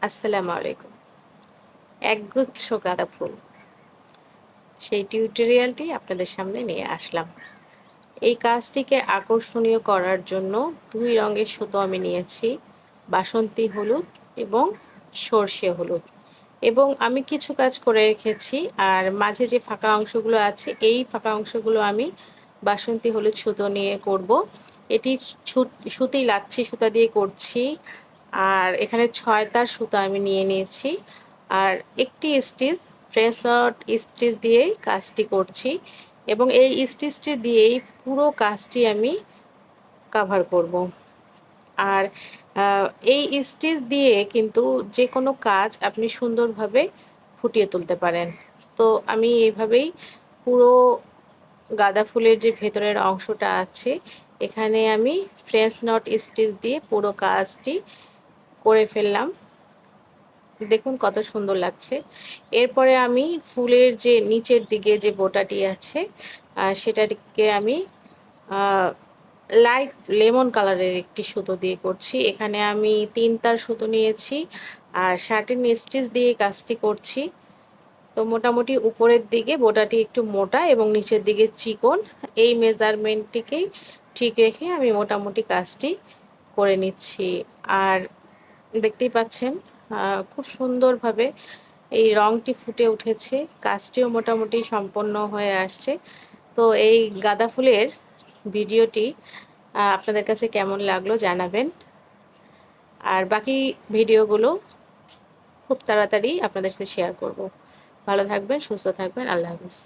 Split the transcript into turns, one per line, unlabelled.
আসসালামু আলাইকুম। একগুচ্ছ গাঁদা ফুল, সেই টিউটোরিয়ালটি আপনাদের সামনে নিয়ে আসলাম। এই কাজটিকে আকর্ষণীয় করার জন্য 2 রঙের সুতো আমি নিয়েছি, বাসন্তী হলুদ এবং সর্ষে হলুদ, এবং আমি কিছু কাজ করে রেখেছি। আর মাঝে যে ফাঁকা অংশগুলো আছে, এই ফাঁকা অংশগুলো আমি বাসন্তী হলুদ সুতো নিয়ে করব। এটি সুতি লাচ্ছি সুতা দিয়ে করছি। আর এখানে 6 তার সুতা আমি নিয়ে নিয়েছি, আর একটি স্টিচ ফ্রেঞ্চ নট স্টিচ দিয়েই কাজটি করছি, এবং এই স্টিচটি দিয়েই পুরো কাজটি আমি কাভার করব। আর এই স্টিচ দিয়ে কিন্তু যে কোনো কাজ আপনি সুন্দরভাবে ফুটিয়ে তুলতে পারেন। তো আমি এইভাবেই পুরো গাঁদা ফুলের যে ভেতরের অংশটা আছে, এখানে আমি ফ্রেঞ্চ নট স্টিচ দিয়ে পুরো কাজটি করে ফেললাম। দেখুন কত সুন্দর লাগছে। এরপরে আমি ফুলের যে নিচের দিকে যে বোটাটি আছে, সেটাকে আমি লাইট লেমন কালারের একটি সুতো দিয়ে করছি। এখানে আমি 3 তার সুতো নিয়েছি, আর শার্টিন স্টিচ দিয়ে কাজটি করছি। তো মোটামুটি উপরের দিকে বোটাটি একটু মোটা এবং নিচের দিকে চিকন, এই মেজারমেন্টটিকেই ঠিক রেখে আমি মোটামুটি কাজটি করে নিচ্ছি। আর দেখতেই পাচ্ছেন খুব সুন্দরভাবে এই রঙটি ফুটে উঠেছে, কাজটিও মোটামুটি সম্পন্ন হয়ে আসছে। তো এই গাঁদা ফুলের ভিডিওটি আপনাদের কাছে কেমন লাগলো জানাবেন। আর বাকি ভিডিওগুলো খুব তাড়াতাড়ি আপনাদের সাথে শেয়ার করব। ভালো থাকবেন, সুস্থ থাকবেন, আল্লাহ হাফেজ।